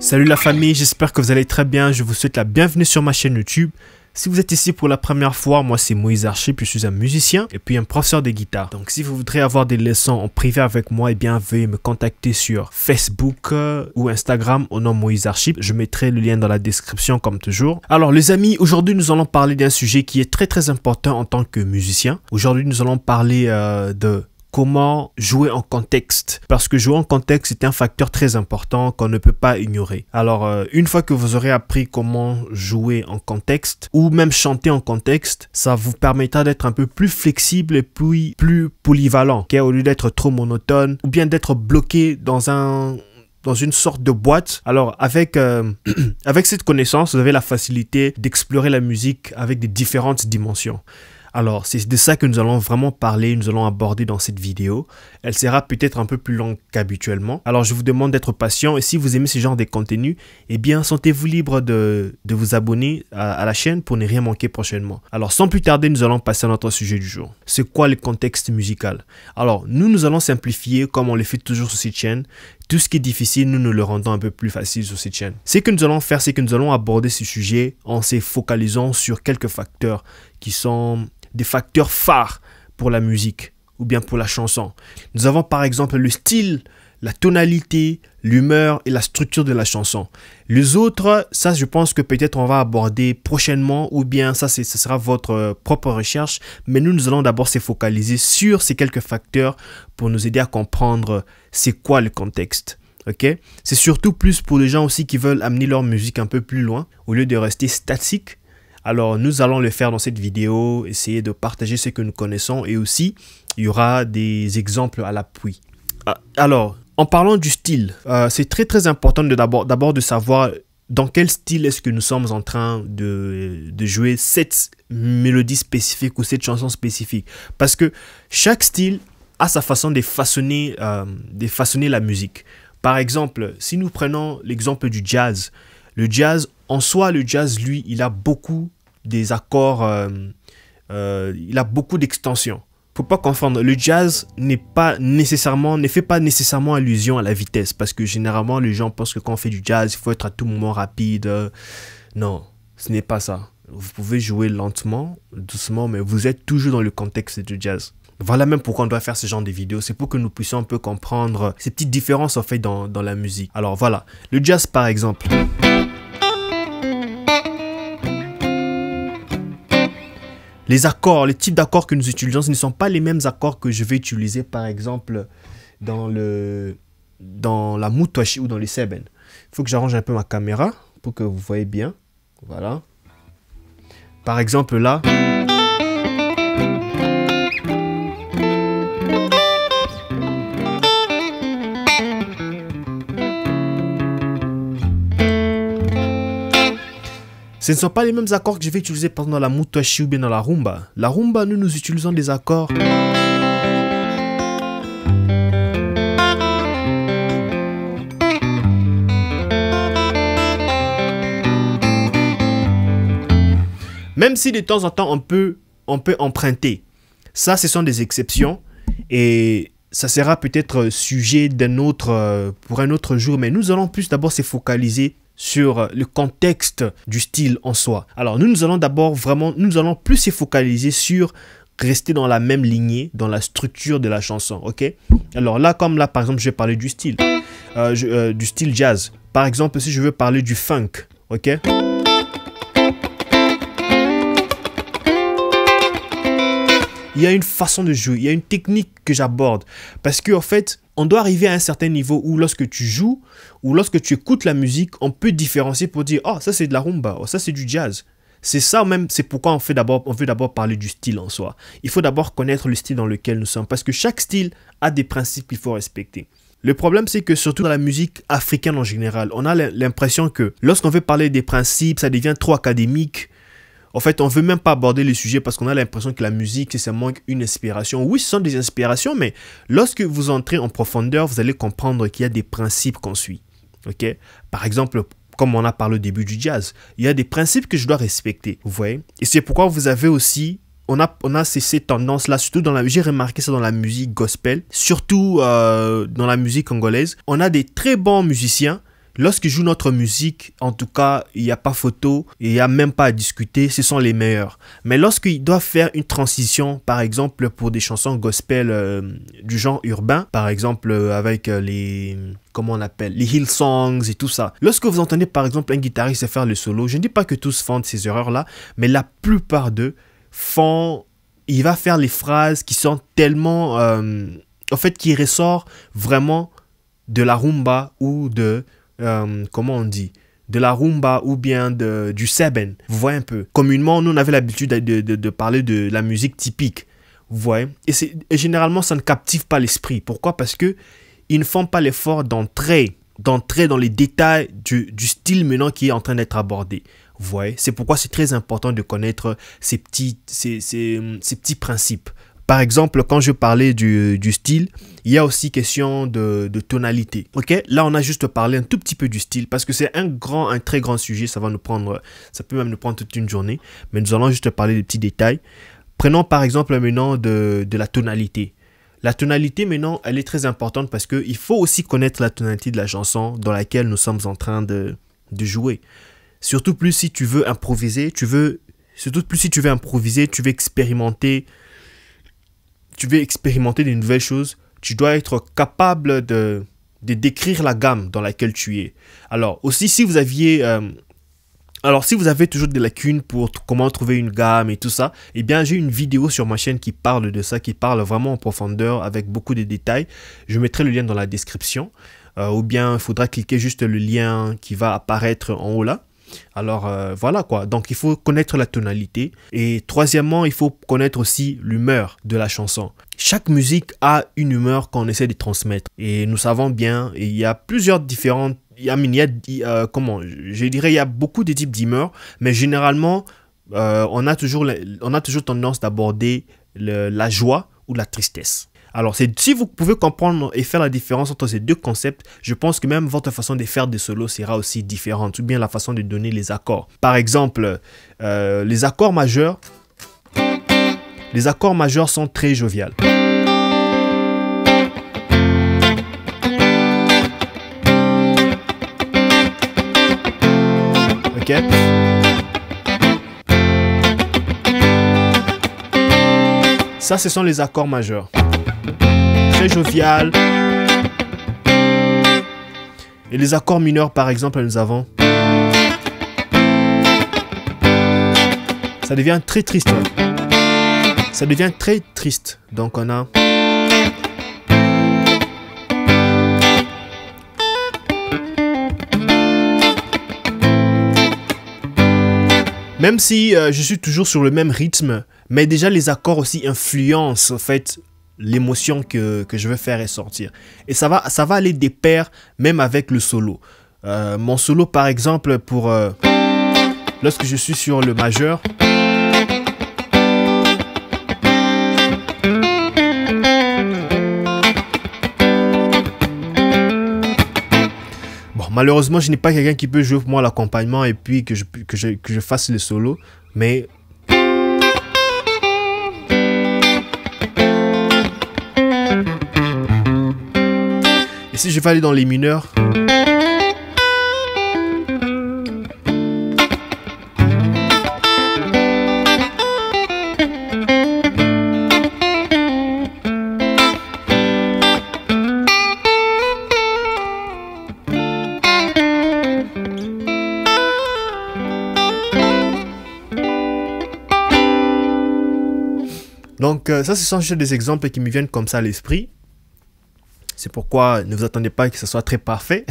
Salut la famille, j'espère que vous allez très bien. Je vous souhaite la bienvenue sur ma chaîne YouTube. Si vous êtes ici pour la première fois, moi c'est Moïse Archip, je suis un musicien et puis un professeur de guitare. Donc si vous voudrez avoir des leçons en privé avec moi, eh bien veuillez me contacter sur Facebook ou Instagram au nom Moïse Archip. Je mettrai le lien dans la description comme toujours. Alors les amis, aujourd'hui nous allons parler d'un sujet qui est très important en tant que musicien. Aujourd'hui nous allons parler de comment jouer en contexte, parce que jouer en contexte est un facteur très important qu'on ne peut pas ignorer. Alors une fois que vous aurez appris comment jouer en contexte ou même chanter en contexte, ça vous permettra d'être un peu plus flexible et puis plus polyvalent, au lieu d'être trop monotone ou bien d'être bloqué dans une sorte de boîte. Alors avec cette connaissance, vous avez la facilité d'explorer la musique avec des différentes dimensions. Alors, c'est de ça que nous allons vraiment parler, nous allons aborder dans cette vidéo. Elle sera peut-être un peu plus longue qu'habituellement. Alors, je vous demande d'être patient et si vous aimez ce genre de contenu, eh bien, sentez-vous libre de vous abonner à la chaîne pour ne rien manquer prochainement. Alors, sans plus tarder, nous allons passer à notre sujet du jour. C'est quoi le contexte musical? Alors, nous allons simplifier comme on le fait toujours sur cette chaîne. Tout ce qui est difficile, nous le rendons un peu plus facile sur cette chaîne. Ce que nous allons faire, c'est que nous allons aborder ce sujet en se focalisant sur quelques facteurs qui sont des facteurs phares pour la musique ou bien pour la chanson. Nous avons par exemple le style, la tonalité, l'humeur et la structure de la chanson. Les autres, ça je pense que peut-être on va aborder prochainement ou bien ça ce sera votre propre recherche. Mais nous allons d'abord se focaliser sur ces quelques facteurs pour nous aider à comprendre c'est quoi le contexte. Okay? C'est surtout plus pour les gens aussi qui veulent amener leur musique un peu plus loin au lieu de rester statique. Alors, nous allons le faire dans cette vidéo, essayer de partager ce que nous connaissons et aussi, il y aura des exemples à l'appui. Alors, en parlant du style, c'est très important d'abord de savoir dans quel style est-ce que nous sommes en train de jouer cette mélodie spécifique ou cette chanson spécifique. Parce que chaque style a sa façon de façonner la musique. Par exemple, si nous prenons l'exemple du jazz, le jazz, en soi, le jazz, lui, il a beaucoup des accords, il a beaucoup d'extensions. Faut pas confondre, le jazz ne fait pas nécessairement allusion à la vitesse, parce que généralement, les gens pensent que quand on fait du jazz, il faut être à tout moment rapide. Non, ce n'est pas ça. Vous pouvez jouer lentement, doucement, mais vous êtes toujours dans le contexte du jazz. Voilà même pourquoi on doit faire ce genre de vidéos. C'est pour que nous puissions un peu comprendre ces petites différences en fait dans la musique. Alors voilà, le jazz par exemple. Les accords, les types d'accords que nous utilisons, ce ne sont pas les mêmes accords que je vais utiliser par exemple dans la mutoshi ou dans les seben. Il faut que j'arrange un peu ma caméra pour que vous voyez bien. Voilà. Par exemple là. Ce ne sont pas les mêmes accords que je vais utiliser pendant la mutoshi ou bien dans la rumba. La rumba, nous utilisons des accords Même si de temps en temps on peut emprunter. Ça, ce sont des exceptions et ça sera peut-être sujet pour un autre jour, mais nous allons plus d'abord se focaliser sur le contexte du style en soi. Alors nous allons plus se focaliser sur rester dans la même lignée, dans la structure de la chanson, ok? Alors là, comme là, par exemple, je vais parler du style jazz. Par exemple, si je veux parler du funk, ok? Il y a une façon de jouer, il y a une technique que j'aborde. Parce qu'en fait, on doit arriver à un certain niveau où lorsque tu joues ou lorsque tu écoutes la musique, on peut différencier pour dire « Oh, ça c'est de la rumba, oh, ça c'est du jazz ». C'est ça même, c'est pourquoi on veut d'abord parler du style en soi. Il faut d'abord connaître le style dans lequel nous sommes. Parce que chaque style a des principes qu'il faut respecter. Le problème, c'est que surtout dans la musique africaine en général, on a l'impression que lorsqu'on veut parler des principes, ça devient trop académique. En fait, on ne veut même pas aborder le sujet parce qu'on a l'impression que la musique, c'est seulement une inspiration. Oui, ce sont des inspirations, mais lorsque vous entrez en profondeur, vous allez comprendre qu'il y a des principes qu'on suit. Ok? Par exemple, comme on a parlé au début du jazz, il y a des principes que je dois respecter. Vous voyez? Et c'est pourquoi vous avez aussi, on a ces tendances-là, surtout j'ai remarqué ça dans la musique gospel, surtout dans la musique congolaise. On a des très bons musiciens. Lorsqu'ils jouent notre musique, en tout cas, il n'y a pas photo, il n'y a même pas à discuter, ce sont les meilleurs. Mais lorsqu'ils doivent faire une transition, par exemple, pour des chansons gospel du genre urbain, par exemple, avec les Hillsongs et tout ça. Lorsque vous entendez, par exemple, un guitariste faire le solo, je ne dis pas que tous font ces erreurs-là, mais la plupart d'eux il va faire les phrases qui sont tellement, qui ressort vraiment de la rumba ou de... de la rumba ou bien du seben. Vous voyez un peu. Communément, nous, on avait l'habitude de parler de la musique typique. Vous voyez. Et généralement, ça ne captive pas l'esprit. Pourquoi? Parce que ils ne font pas l'effort d'entrer dans les détails du style maintenant qui est en train d'être abordé. Vous voyez. C'est pourquoi c'est très important de connaître ces petits principes. Par exemple, quand je parlais du style, il y a aussi question de tonalité. Ok, là, on a juste parlé un tout petit peu du style parce que c'est un très grand sujet. Ça peut même nous prendre toute une journée. Mais nous allons juste parler des petits détails. Prenons par exemple maintenant de la tonalité. La tonalité maintenant, elle est très importante parce qu'il faut aussi connaître la tonalité de la chanson dans laquelle nous sommes en train de jouer. Surtout plus si tu veux improviser, tu veux expérimenter. Tu veux expérimenter de nouvelles choses, tu dois être capable de décrire la gamme dans laquelle tu es. Alors aussi, si vous avez toujours des lacunes pour comment trouver une gamme et tout ça, eh bien j'ai une vidéo sur ma chaîne qui parle de ça, qui parle vraiment en profondeur avec beaucoup de détails. Je mettrai le lien dans la description ou bien il faudra cliquer juste le lien qui va apparaître en haut là. Alors voilà quoi, donc il faut connaître la tonalité et troisièmement il faut connaître aussi l'humeur de la chanson. Chaque musique a une humeur qu'on essaie de transmettre et nous savons bien, il y a plusieurs différentes, il y a beaucoup de types d'humeurs, mais généralement on a toujours tendance d'aborder la joie ou la tristesse. Alors, si vous pouvez comprendre et faire la différence entre ces deux concepts, je pense que même votre façon de faire des solos sera aussi différente, ou bien la façon de donner les accords. Par exemple, les accords majeurs sont très joviales. Ok? Ça, ce sont les accords majeurs. Très jovial. Et les accords mineurs, par exemple, nous avons. Ça devient très triste. Ça devient très triste. Donc on a. Même si je suis toujours sur le même rythme, mais déjà les accords aussi influencent en fait l'émotion que je veux faire ressortir. Et ça va aller de pair même avec le solo. Mon solo par exemple lorsque je suis sur le majeur. Bon, malheureusement je n'ai pas quelqu'un qui peut jouer pour moi l'accompagnement et puis que je fasse le solo. Mais si je vais aller dans les mineurs, donc ça, ce sont juste des exemples qui me viennent comme ça à l'esprit. C'est pourquoi ne vous attendez pas que ce soit très parfait.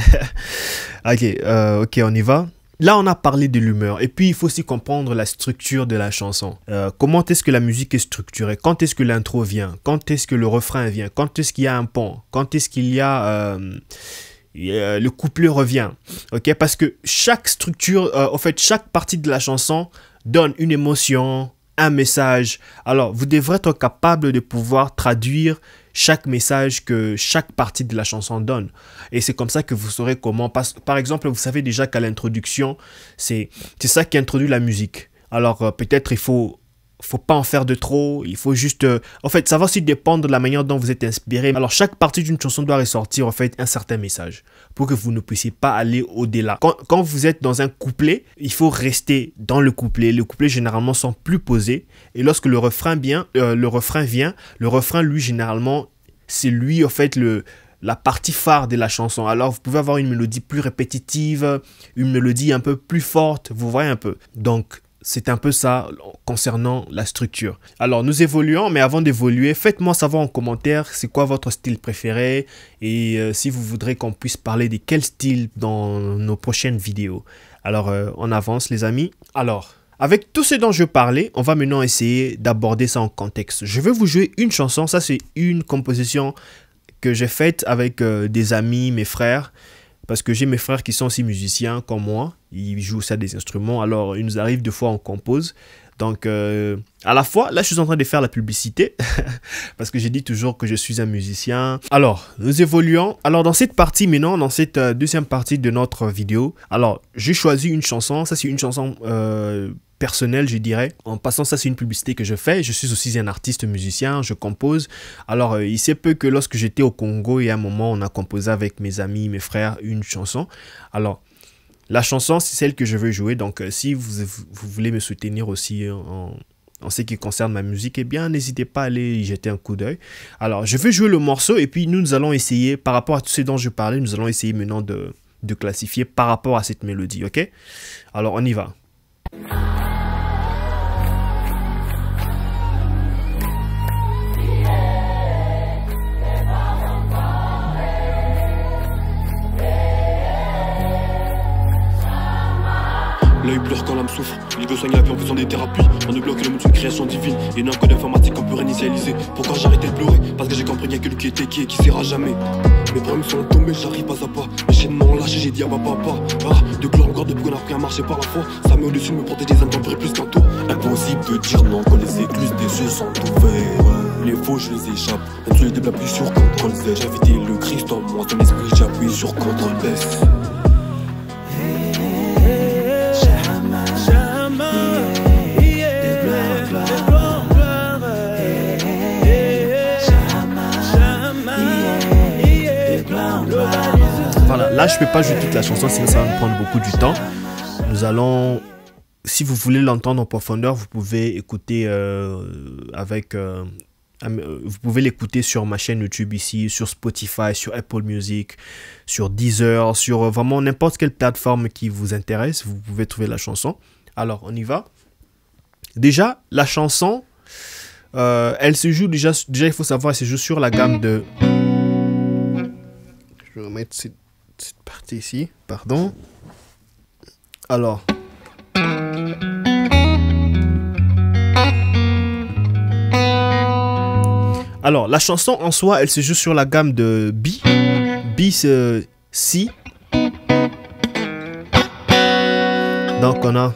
Ok, on y va. Là, on a parlé de l'humeur. Et puis, il faut aussi comprendre la structure de la chanson. Comment est-ce que la musique est structurée? Quand est-ce que l'intro vient? Quand est-ce que le refrain vient? Quand est-ce qu'il y a un pont? Quand est-ce qu'il y a... le couplet revient? Ok, parce que chaque structure, en fait, chaque partie de la chanson donne une émotion, un message. Alors, vous devrez être capable de pouvoir traduire chaque message que chaque partie de la chanson donne. Et c'est comme ça que vous saurez comment. Par exemple, vous savez déjà qu'à l'introduction, c'est ça qui introduit la musique. Alors, peut-être il faut pas en faire de trop. Il faut juste... en fait, ça va aussi dépendre de la manière dont vous êtes inspiré. Alors, chaque partie d'une chanson doit ressortir, en fait, un certain message pour que vous ne puissiez pas aller au-delà. Quand vous êtes dans un couplet, il faut rester dans le couplet. Les couplets, généralement, sont plus posés. Et lorsque le refrain vient, le refrain, lui, généralement, c'est lui, en fait, la partie phare de la chanson. Alors, vous pouvez avoir une mélodie plus répétitive, une mélodie un peu plus forte, vous voyez un peu. Donc, c'est un peu ça concernant la structure. Alors, nous évoluons, mais avant d'évoluer, faites-moi savoir en commentaire c'est quoi votre style préféré et si vous voudrez qu'on puisse parler de quel style dans nos prochaines vidéos. Alors, on avance les amis. Alors, avec tout ce dont je parlais, on va maintenant essayer d'aborder ça en contexte. Je vais vous jouer une chanson, ça c'est une composition que j'ai faite avec des amis, mes frères. Parce que j'ai mes frères qui sont aussi musiciens comme moi. Ils jouent ça des instruments. Alors, il nous arrive des fois, on compose. Donc, à la fois, là, je suis en train de faire la publicité. parce que j'ai dit toujours que je suis un musicien. Alors, nous évoluons. Alors, dans cette partie maintenant, dans cette deuxième partie de notre vidéo. Alors, j'ai choisi une chanson. Ça, c'est une chanson... personnel, je dirais. En passant, ça c'est une publicité que je fais. Je suis aussi un artiste musicien, je compose. Alors, il se peut que lorsque j'étais au Congo, il y a un moment, on a composé avec mes amis, mes frères, une chanson. Alors, la chanson, c'est celle que je veux jouer. Donc, si vous voulez me soutenir aussi en ce qui concerne ma musique, eh bien, n'hésitez pas à aller y jeter un coup d'œil. Alors, je vais jouer le morceau et puis nous allons essayer, par rapport à tout ce dont je parlais, nous allons essayer maintenant de classifier par rapport à cette mélodie, ok? Alors, on y va. L'œil pleure quand l'âme souffre, il veut soigner la vie en faisant des thérapies. On ne bloque le monde d'une création divine. Et non, un code informatique qu'on peut réinitialiser. Pourquoi j'ai arrêté de pleurer? Parce que j'ai compris qu'il y a que lui qui était qui sera jamais. Mes problèmes sont tombés, j'arrive pas à pas. Mes chaînes m'ont lâché, j'ai dit à ma papa. De gloire encore depuis qu'on a appris à marcher par la foi. Ça met au-dessus de me protéger des intempéries plus tantôt. Impossible de dire non quand les écluses des yeux sont ouverts. Les faux, je les échappe. Même sur les débats plus sur CTRL Z. J'ai invité le Christ en moi, son esprit, j'appuie sur CTRL S. Voilà, là je peux pas jouer toute la chanson, sinon ça va me prendre beaucoup du temps. Nous allons, si vous voulez l'entendre en profondeur, vous pouvez écouter vous pouvez l'écouter sur ma chaîne YouTube ici, sur Spotify, sur Apple Music, sur Deezer, sur vraiment n'importe quelle plateforme qui vous intéresse, vous pouvez trouver la chanson. Alors, on y va. Déjà, la chanson, elle se joue déjà il faut savoir, elle se joue sur la gamme de... Je vais remettre cette partie ici, pardon. Alors... Alors, la chanson en soi, elle se joue sur la gamme de B. B, c'est Si. Donc, on a...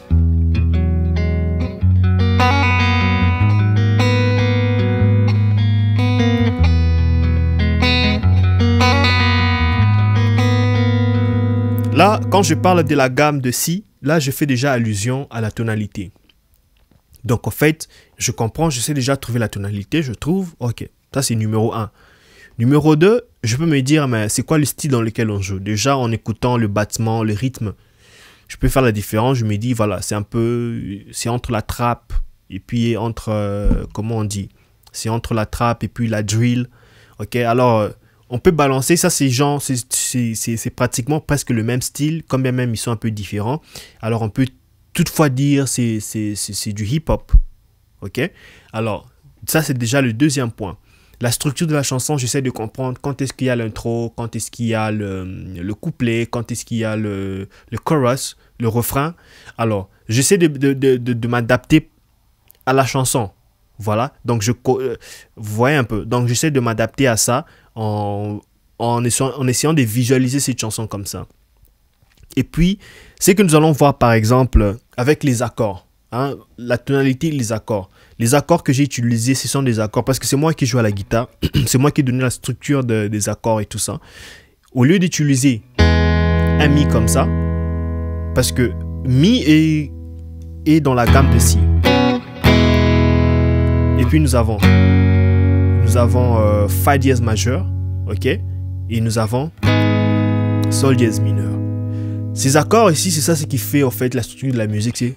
Là, quand je parle de la gamme de Si, là, je fais déjà allusion à la tonalité. Donc, en fait, je comprends, je sais déjà trouver la tonalité, je trouve, ok, ça c'est numéro 1. Numéro 2, je peux me dire, mais c'est quoi le style dans lequel on joue? Déjà, en écoutant le battement, le rythme, je peux faire la différence. Je me dis, voilà, c'est entre la trappe et puis entre, comment on dit? C'est entre la trappe et puis la drill. Ok, alors, on peut balancer. Ça, c'est pratiquement presque le même style, quand bien même ils sont un peu différents. Alors, on peut toutefois dire c'est du hip-hop. Ok, alors, ça, c'est déjà le deuxième point. La structure de la chanson, j'essaie de comprendre quand est-ce qu'il y a l'intro, quand est-ce qu'il y a le couplet, quand est-ce qu'il y a le chorus, le refrain. Alors, j'essaie de m'adapter à la chanson. Voilà, donc vous voyez un peu. Donc, j'essaie de m'adapter à ça en essayant de visualiser cette chanson comme ça. Et puis, c'est que nous allons voir, par exemple, avec les accords. Hein, la tonalité, les accords. Les accords que j'ai utilisés, ce sont des accords parce que c'est moi qui joue à la guitare. C'est moi qui ai donné la structure des accords et tout ça. Au lieu d'utiliser un mi comme ça, parce que mi est dans la gamme de si. Et puis nous avons fa dièse majeur, ok, et nous avons sol dièse mineur. Ces accords ici, c'est ça ce qui fait en fait la structure de la musique, c'est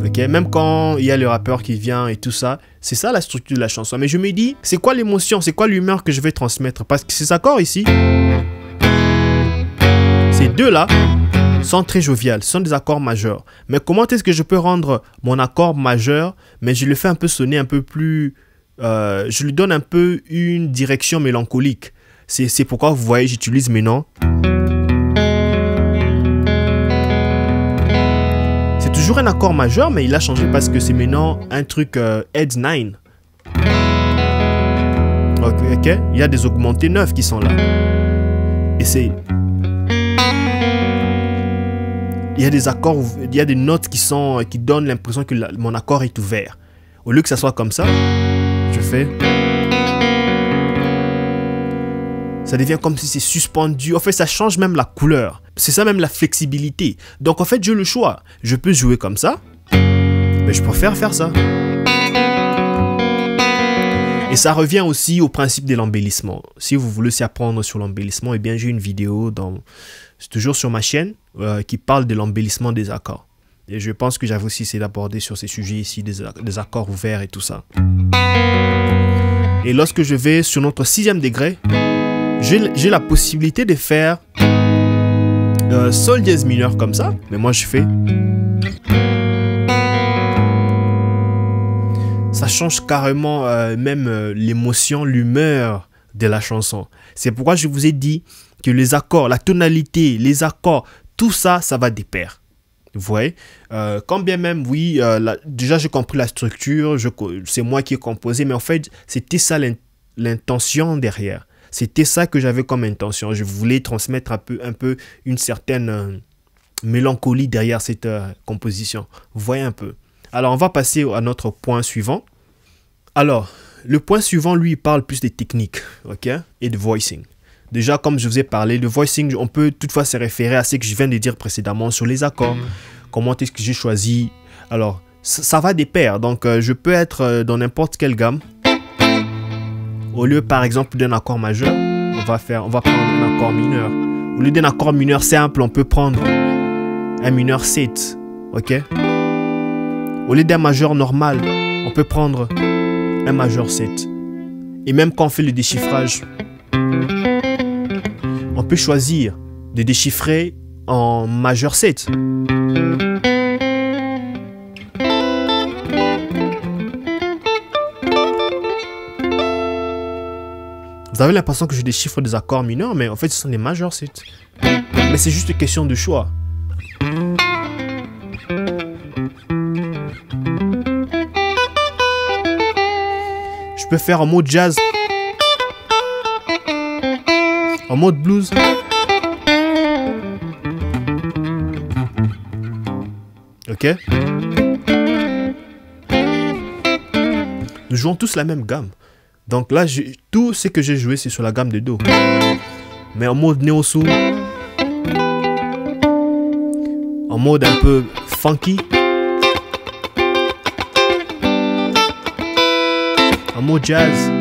ok, même quand il y a le rappeur qui vient et tout ça, c'est ça la structure de la chanson. Mais je me dis, c'est quoi l'émotion, c'est quoi l'humeur que je vais transmettre? Parce que ces accords ici, ces deux-là, sont très joviales, ce sont des accords majeurs. Mais comment est-ce que je peux rendre mon accord majeur, mais je le fais un peu sonner un peu plus... je lui donne un peu une direction mélancolique. C'est pourquoi vous voyez, j'utilise maintenant... toujours un accord majeur, mais il a changé parce que c'est maintenant un truc Head 9. Ok, il y a des augmentés 9 qui sont là. Et c'est... Il y a des accords, il y a des notes qui donnent l'impression que mon accord est ouvert. Au lieu que ça soit comme ça, je fais... Ça devient comme si c'est suspendu. En fait, ça change même la couleur. C'est ça même la flexibilité. Donc, en fait, j'ai le choix. Je peux jouer comme ça, mais je préfère faire ça. Et ça revient aussi au principe de l'embellissement. Si vous voulez aussi apprendre sur l'embellissement, eh bien, j'ai une vidéo toujours sur ma chaîne qui parle de l'embellissement des accords. Et je pense que j'avais aussi essayé d'aborder sur ces sujets ici, des accords ouverts et tout ça. Et lorsque je vais sur notre 6e degré, j'ai la possibilité de faire sol dièse mineur comme ça, mais moi je fais. Ça change carrément même l'émotion, l'humeur de la chanson. C'est pourquoi je vous ai dit que les accords, la tonalité, les accords, tout ça, ça va de pair. Vous voyez, quand bien même, oui, déjà j'ai compris la structure, c'est moi qui ai composé, mais en fait, c'était ça l'intention derrière. C'était ça que j'avais comme intention. Je voulais transmettre un peu une certaine mélancolie derrière cette composition. Vous voyez un peu. Alors, on va passer à notre point suivant. Alors, le point suivant, lui, il parle plus des techniques, ok, et de voicing. Déjà, comme je vous ai parlé, le voicing, on peut toutefois se référer à ce que je viens de dire précédemment sur les accords. Comment est-ce que j'ai choisi? Alors, ça va de pair. Donc, je peux être dans n'importe quelle gamme. Au lieu, par exemple, d'un accord majeur, on va prendre un accord mineur. Au lieu d'un accord mineur simple, on peut prendre un mineur 7. Ok? Au lieu d'un majeur normal, on peut prendre un majeur 7. Et même quand on fait le déchiffrage, on peut choisir de déchiffrer en majeur 7. Vous avez l'impression que je déchiffre des accords mineurs, mais en fait, ce sont des majeurs 7. Mais c'est juste une question de choix. Je peux faire en mode jazz, en mode blues. Ok? Nous jouons tous la même gamme. Donc là, tout ce que j'ai joué, c'est sur la gamme de Do. Mais en mode néo-soul, en mode un peu funky. En mode jazz.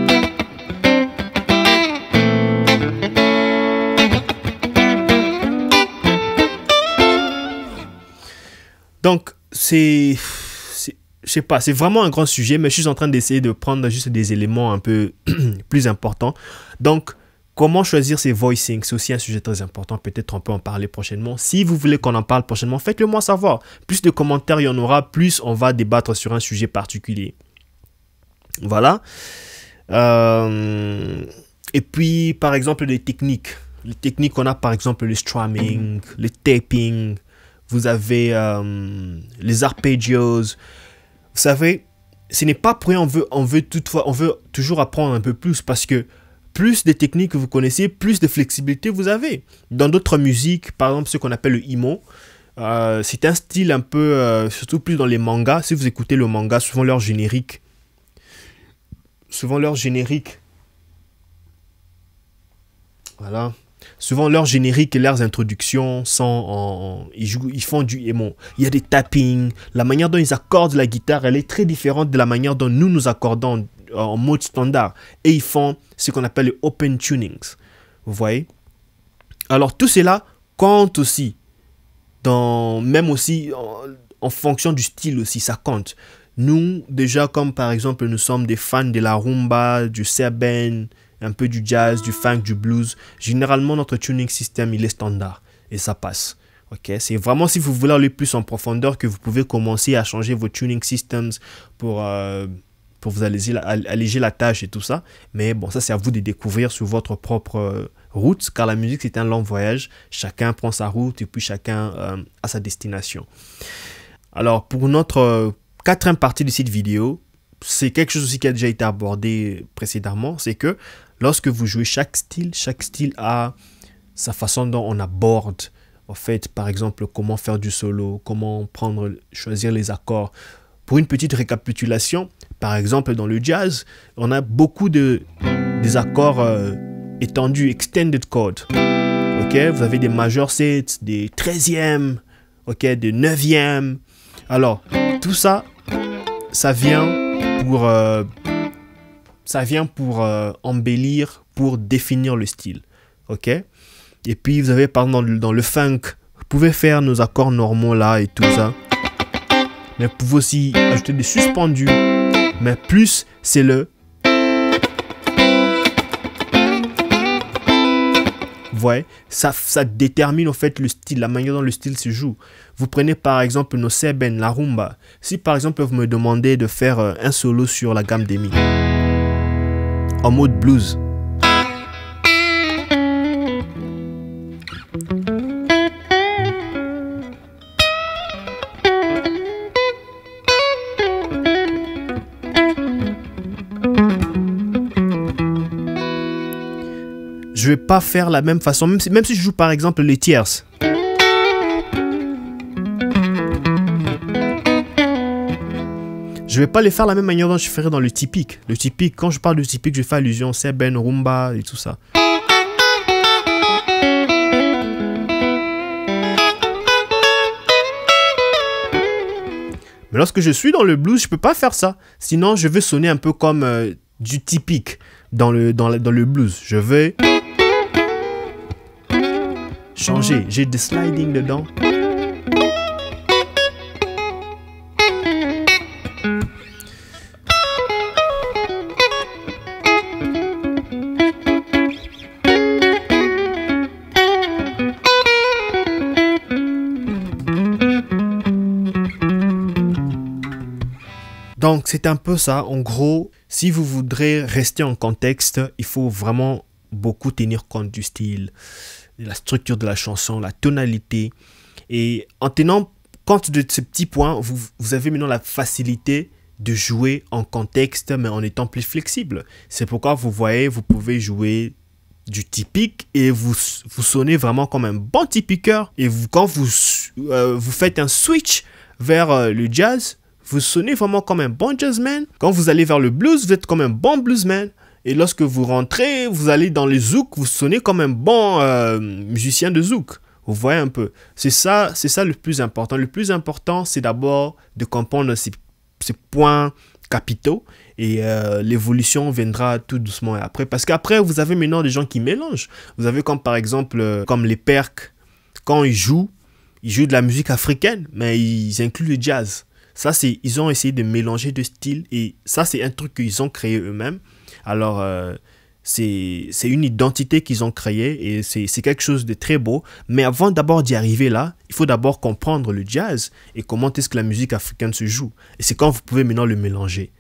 Donc, je sais pas, c'est vraiment un grand sujet, mais je suis en train d'essayer de prendre juste des éléments un peu plus importants. Donc, comment choisir ses voicings, c'est aussi un sujet très important. Peut-être on peut en parler prochainement. Si vous voulez qu'on en parle prochainement, faites-le moi savoir. Plus de commentaires il y en aura, plus on va débattre sur un sujet particulier. Voilà. Et puis, par exemple, les techniques. Les techniques, on a par exemple le strumming, le taping. Vous avez les arpeggios. Vous savez, ce n'est pas pour rien, on veut toujours apprendre un peu plus parce que plus de techniques que vous connaissez, plus de flexibilité vous avez. Dans d'autres musiques, par exemple ce qu'on appelle le emo, c'est un style un peu, surtout plus dans les mangas. Si vous écoutez le manga, souvent leur générique, voilà. Souvent, leurs génériques et leurs introductions sont ils font du emo. Il y a des tappings. La manière dont ils accordent la guitare, elle est très différente de la manière dont nous accordons en mode standard. Et ils font ce qu'on appelle les open tunings. Vous voyez? Alors, tout cela compte aussi. Même aussi en fonction du style aussi, ça compte. Nous, déjà, comme par exemple, nous sommes des fans de la rumba, du serben, un peu du jazz, du funk, du blues. Généralement, notre tuning system, il est standard et ça passe. Okay? C'est vraiment si vous voulez aller plus en profondeur que vous pouvez commencer à changer vos tuning systems pour vous alléger la tâche et tout ça. Mais bon, ça, c'est à vous de découvrir sur votre propre route, car la musique, c'est un long voyage. Chacun prend sa route et puis chacun a sa destination. Alors, pour notre quatrième partie de cette vidéo, c'est quelque chose aussi qui a déjà été abordé précédemment, c'est que lorsque vous jouez chaque style a sa façon dont on aborde, en fait, par exemple, comment faire du solo, comment choisir les accords. Pour une petite récapitulation, par exemple, dans le jazz, on a beaucoup des accords étendus, extended chords. Okay? Vous avez des major 7, des 13e, okay? Des 9e. Alors, tout ça, ça vient pour embellir, pour définir le style. Ok? Et puis, vous avez, par exemple, dans le funk, vous pouvez faire nos accords normaux là et tout ça. Mais vous pouvez aussi ajouter des suspendus. Mais plus, c'est le... Vous voyez? Ça détermine en fait le style, la manière dont le style se joue. Vous prenez par exemple nos serben, la rumba. Si par exemple vous me demandez de faire un solo sur la gamme des mi en mode blues, je vais pas faire la même façon, même si je joue par exemple les tierces. Je vais pas les faire la même manière dont je ferais dans le typique. Le typique, quand je parle de typique, je fais allusion au serben, rumba et tout ça. Mais lorsque je suis dans le blues, je peux pas faire ça. Sinon, je vais sonner un peu comme du typique dans le blues. Je vais changer. J'ai des sliding dedans. Donc, c'est un peu ça. En gros, si vous voudrez rester en contexte, il faut vraiment beaucoup tenir compte du style, de la structure de la chanson, la tonalité. Et en tenant compte de ces petits points, vous avez maintenant la facilité de jouer en contexte, mais en étant plus flexible. C'est pourquoi vous voyez, vous pouvez jouer du typique et vous sonnez vraiment comme un bon typiqueur. Et quand vous faites un switch vers le jazz, vous sonnez vraiment comme un bon jazzman. Quand vous allez vers le blues, vous êtes comme un bon bluesman. Et lorsque vous rentrez, vous allez dans les zouk, vous sonnez comme un bon musicien de zouk. Vous voyez un peu. C'est ça le plus important. Le plus important, c'est d'abord de comprendre ces points capitaux et l'évolution viendra tout doucement après. Parce qu'après, vous avez maintenant des gens qui mélangent. Vous avez comme par exemple, comme les Percs, quand ils jouent de la musique africaine, mais ils incluent le jazz. Ça, ils ont essayé de mélanger deux styles et ça, c'est un truc qu'ils ont créé eux-mêmes. Alors, c'est une identité qu'ils ont créée et c'est quelque chose de très beau. Mais avant d'abord d'y arriver là, il faut d'abord comprendre le jazz et comment est-ce que la musique africaine se joue. Et c'est quand vous pouvez maintenant le mélanger.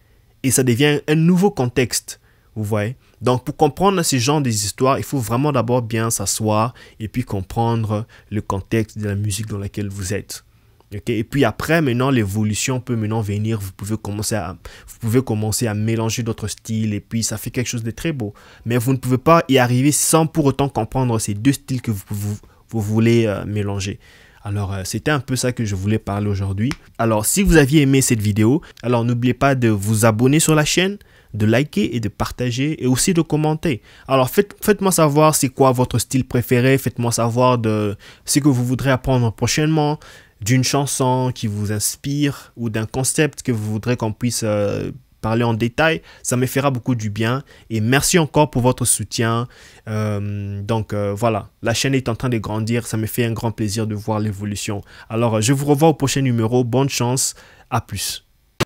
Et ça devient un nouveau contexte, vous voyez. Donc, pour comprendre ce genre des histoires, il faut vraiment d'abord bien s'asseoir et puis comprendre le contexte de la musique dans laquelle vous êtes. Okay? Et puis après, maintenant, l'évolution peut maintenant venir. Vous pouvez commencer à mélanger d'autres styles et puis ça fait quelque chose de très beau. Mais vous ne pouvez pas y arriver sans pour autant comprendre ces deux styles que vous voulez mélanger. Alors, c'était un peu ça que je voulais parler aujourd'hui. Alors, si vous aviez aimé cette vidéo, alors n'oubliez pas de vous abonner sur la chaîne, de liker et de partager et aussi de commenter. Alors, faites-moi savoir c'est quoi votre style préféré. Faites-moi savoir de ce que vous voudrez apprendre prochainement, d'une chanson qui vous inspire ou d'un concept que vous voudrez qu'on puisse parler en détail. Ça me fera beaucoup du bien et merci encore pour votre soutien. Voilà, la chaîne est en train de grandir. Ça me fait un grand plaisir de voir l'évolution. Alors, je vous revois au prochain numéro. Bonne chance. À plus.